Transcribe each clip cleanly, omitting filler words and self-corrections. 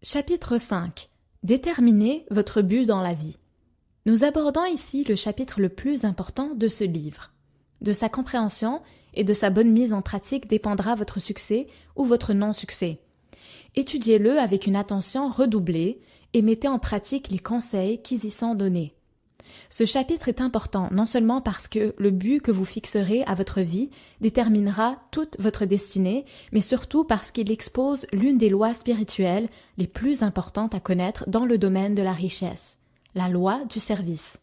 Chapitre 5. Déterminez votre but dans la vie. Nous abordons ici le chapitre le plus important de ce livre. De sa compréhension et de sa bonne mise en pratique dépendra votre succès ou votre non-succès. Étudiez-le avec une attention redoublée et mettez en pratique les conseils qui y sont donnés. Ce chapitre est important non seulement parce que le but que vous fixerez à votre vie déterminera toute votre destinée, mais surtout parce qu'il expose l'une des lois spirituelles les plus importantes à connaître dans le domaine de la richesse, la loi du service.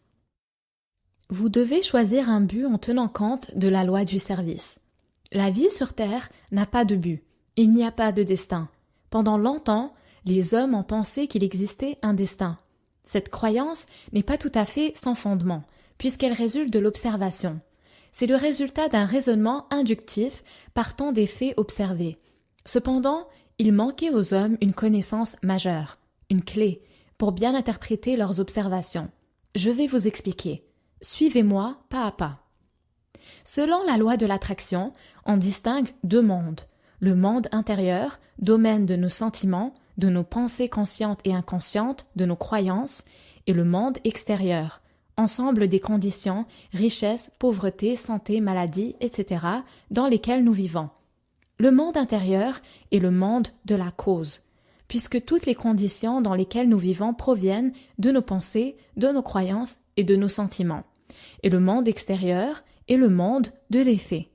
Vous devez choisir un but en tenant compte de la loi du service. La vie sur Terre n'a pas de but, il n'y a pas de destin. Pendant longtemps, les hommes ont pensé qu'il existait un destin. Cette croyance n'est pas tout à fait sans fondement, puisqu'elle résulte de l'observation. C'est le résultat d'un raisonnement inductif partant des faits observés. Cependant, il manquait aux hommes une connaissance majeure, une clé, pour bien interpréter leurs observations. Je vais vous expliquer. Suivez-moi pas à pas. Selon la loi de l'attraction, on distingue deux mondes. Le monde intérieur, domaine de nos sentiments, de nos pensées conscientes et inconscientes, de nos croyances, et le monde extérieur, ensemble des conditions, richesse, pauvreté, santé, maladie, etc., dans lesquelles nous vivons. Le monde intérieur est le monde de la cause, puisque toutes les conditions dans lesquelles nous vivons proviennent de nos pensées, de nos croyances et de nos sentiments. Et le monde extérieur est le monde de l'effet.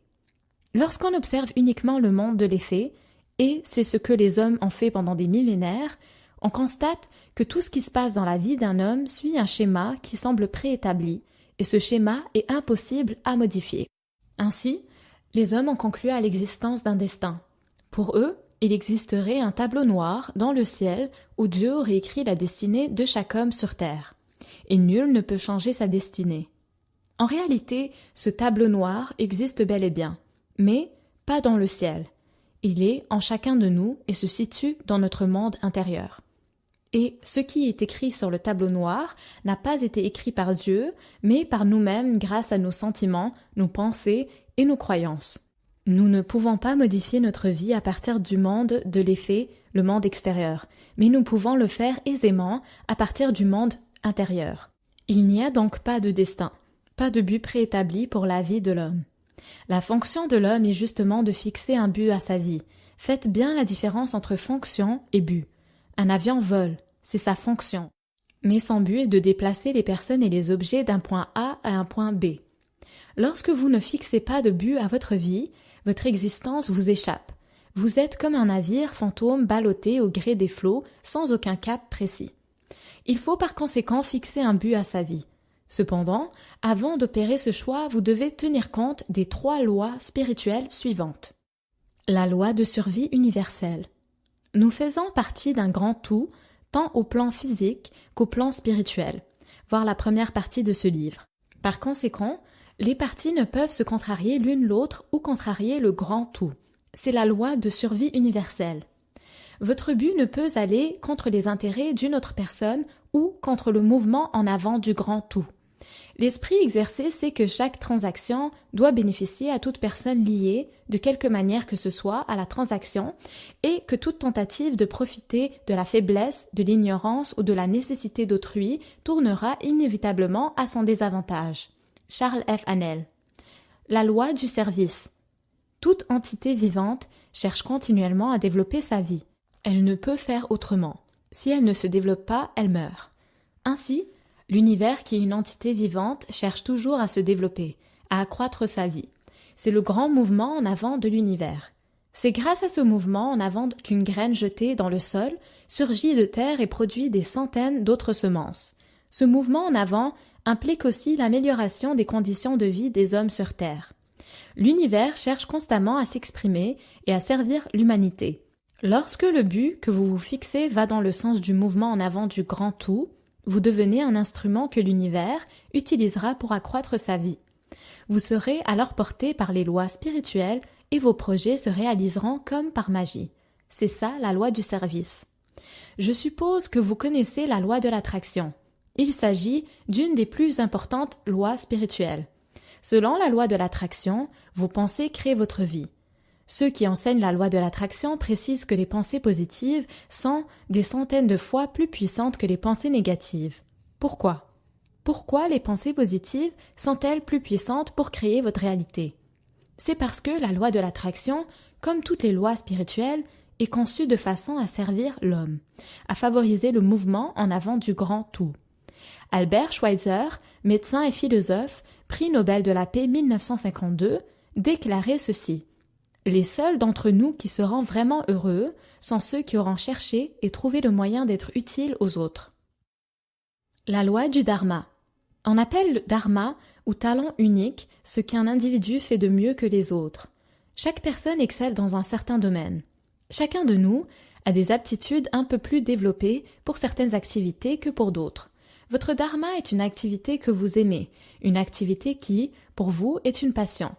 Lorsqu'on observe uniquement le monde de l'effet, et c'est ce que les hommes ont fait pendant des millénaires, on constate que tout ce qui se passe dans la vie d'un homme suit un schéma qui semble préétabli, et ce schéma est impossible à modifier. Ainsi, les hommes ont conclu à l'existence d'un destin. Pour eux, il existerait un tableau noir dans le ciel où Dieu aurait écrit la destinée de chaque homme sur terre. Et nul ne peut changer sa destinée. En réalité, ce tableau noir existe bel et bien, mais pas dans le ciel. Il est en chacun de nous et se situe dans notre monde intérieur. Et ce qui est écrit sur le tableau noir n'a pas été écrit par Dieu, mais par nous-mêmes grâce à nos sentiments, nos pensées et nos croyances. Nous ne pouvons pas modifier notre vie à partir du monde de l'effet, le monde extérieur, mais nous pouvons le faire aisément à partir du monde intérieur. Il n'y a donc pas de destin, pas de but préétabli pour la vie de l'homme. La fonction de l'homme est justement de fixer un but à sa vie. Faites bien la différence entre fonction et but. Un avion vole, c'est sa fonction. Mais son but est de déplacer les personnes et les objets d'un point A à un point B. Lorsque vous ne fixez pas de but à votre vie, votre existence vous échappe. Vous êtes comme un navire fantôme ballotté au gré des flots sans aucun cap précis. Il faut par conséquent fixer un but à sa vie. Cependant, avant d'opérer ce choix, vous devez tenir compte des trois lois spirituelles suivantes. La loi de survie universelle. Nous faisons partie d'un grand tout, tant au plan physique qu'au plan spirituel, voir la première partie de ce livre. Par conséquent, les parties ne peuvent se contrarier l'une l'autre ou contrarier le grand tout. C'est la loi de survie universelle. Votre but ne peut aller contre les intérêts d'une autre personne ou contre le mouvement en avant du grand tout. L'esprit exercé sait que chaque transaction doit bénéficier à toute personne liée, de quelque manière que ce soit, à la transaction, et que toute tentative de profiter de la faiblesse, de l'ignorance ou de la nécessité d'autrui tournera inévitablement à son désavantage. Charles F. Hannell. La loi du service. Toute entité vivante cherche continuellement à développer sa vie. Elle ne peut faire autrement. Si elle ne se développe pas, elle meurt. Ainsi, l'univers qui est une entité vivante cherche toujours à se développer, à accroître sa vie. C'est le grand mouvement en avant de l'univers. C'est grâce à ce mouvement en avant qu'une graine jetée dans le sol surgit de terre et produit des centaines d'autres semences. Ce mouvement en avant implique aussi l'amélioration des conditions de vie des hommes sur terre. L'univers cherche constamment à s'exprimer et à servir l'humanité. Lorsque le but que vous vous fixez va dans le sens du mouvement en avant du grand tout, vous devenez un instrument que l'univers utilisera pour accroître sa vie. Vous serez alors porté par les lois spirituelles et vos projets se réaliseront comme par magie. C'est ça la loi du service. Je suppose que vous connaissez la loi de l'attraction. Il s'agit d'une des plus importantes lois spirituelles. Selon la loi de l'attraction, vos pensées créent votre vie. Ceux qui enseignent la loi de l'attraction précisent que les pensées positives sont des centaines de fois plus puissantes que les pensées négatives. Pourquoi? Pourquoi les pensées positives sont-elles plus puissantes pour créer votre réalité? C'est parce que la loi de l'attraction, comme toutes les lois spirituelles, est conçue de façon à servir l'homme, à favoriser le mouvement en avant du grand tout. Albert Schweitzer, médecin et philosophe, prix Nobel de la paix 1952, déclarait ceci: « Les seuls d'entre nous qui seront vraiment heureux sont ceux qui auront cherché et trouvé le moyen d'être utiles aux autres. » La loi du dharma. On appelle dharma ou talent unique ce qu'un individu fait de mieux que les autres. Chaque personne excelle dans un certain domaine. Chacun de nous a des aptitudes un peu plus développées pour certaines activités que pour d'autres. Votre dharma est une activité que vous aimez, une activité qui, pour vous, est une passion.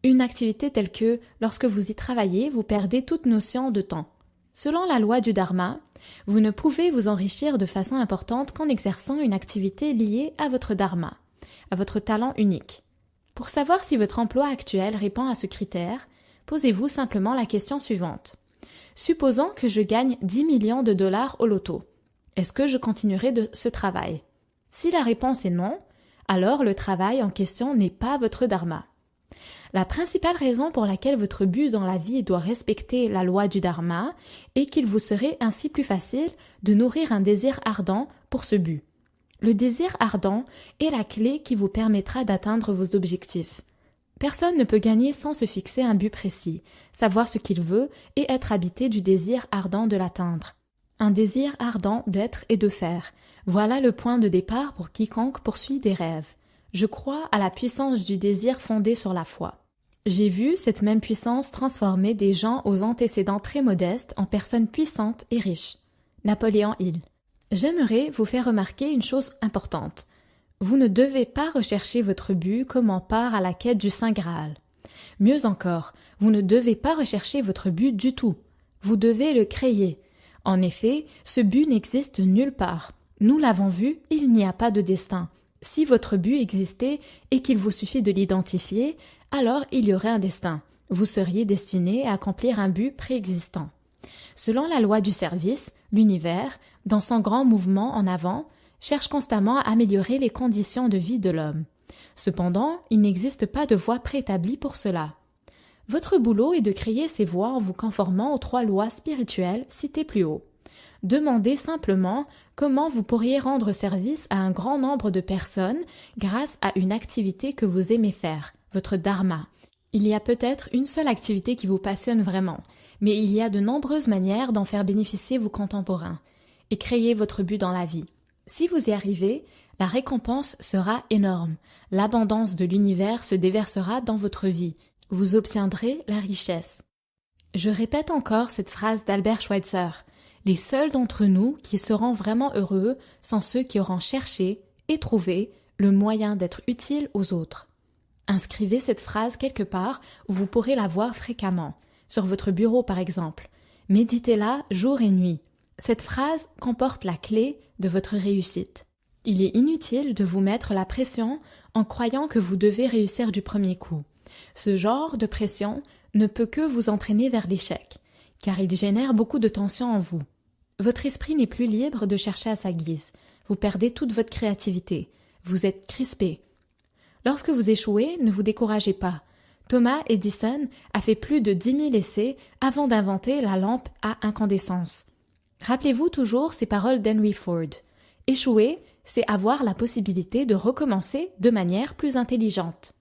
Une activité telle que, lorsque vous y travaillez, vous perdez toute notion de temps. Selon la loi du dharma, vous ne pouvez vous enrichir de façon importante qu'en exerçant une activité liée à votre dharma, à votre talent unique. Pour savoir si votre emploi actuel répond à ce critère, posez-vous simplement la question suivante. Supposons que je gagne 10 millions de dollars au loto. Est-ce que je continuerai de ce travail? Si la réponse est non, alors le travail en question n'est pas votre dharma. La principale raison pour laquelle votre but dans la vie doit respecter la loi du dharma est qu'il vous serait ainsi plus facile de nourrir un désir ardent pour ce but. Le désir ardent est la clé qui vous permettra d'atteindre vos objectifs. Personne ne peut gagner sans se fixer un but précis, savoir ce qu'il veut et être habité du désir ardent de l'atteindre. Un désir ardent d'être et de faire. Voilà le point de départ pour quiconque poursuit des rêves. Je crois à la puissance du désir fondé sur la foi. J'ai vu cette même puissance transformer des gens aux antécédents très modestes en personnes puissantes et riches. Napoléon Hill. J'aimerais vous faire remarquer une chose importante. Vous ne devez pas rechercher votre but comme on part à la quête du Saint Graal. Mieux encore, vous ne devez pas rechercher votre but du tout. Vous devez le créer. En effet, ce but n'existe nulle part. Nous l'avons vu, il n'y a pas de destin. Si votre but existait et qu'il vous suffit de l'identifier, alors il y aurait un destin. Vous seriez destiné à accomplir un but préexistant. Selon la loi du service, l'univers, dans son grand mouvement en avant, cherche constamment à améliorer les conditions de vie de l'homme. Cependant, il n'existe pas de voie préétablie pour cela. Votre boulot est de créer ces voies en vous conformant aux 3 lois spirituelles citées plus haut. Demandez simplement comment vous pourriez rendre service à un grand nombre de personnes grâce à une activité que vous aimez faire, votre dharma. Il y a peut-être une seule activité qui vous passionne vraiment, mais il y a de nombreuses manières d'en faire bénéficier vos contemporains et créer votre but dans la vie. Si vous y arrivez, la récompense sera énorme. L'abondance de l'univers se déversera dans votre vie. Vous obtiendrez la richesse. Je répète encore cette phrase d'Albert Schweitzer. Les seuls d'entre nous qui seront vraiment heureux sont ceux qui auront cherché et trouvé le moyen d'être utiles aux autres. Inscrivez cette phrase quelque part où vous pourrez la voir fréquemment, sur votre bureau par exemple. Méditez-la jour et nuit. Cette phrase comporte la clé de votre réussite. Il est inutile de vous mettre la pression en croyant que vous devez réussir du premier coup. Ce genre de pression ne peut que vous entraîner vers l'échec, car il génère beaucoup de tension en vous. Votre esprit n'est plus libre de chercher à sa guise. Vous perdez toute votre créativité. Vous êtes crispé. Lorsque vous échouez, ne vous découragez pas. Thomas Edison a fait plus de 10 000 essais avant d'inventer la lampe à incandescence. Rappelez-vous toujours ces paroles d'Henry Ford. Échouer, c'est avoir la possibilité de recommencer de manière plus intelligente.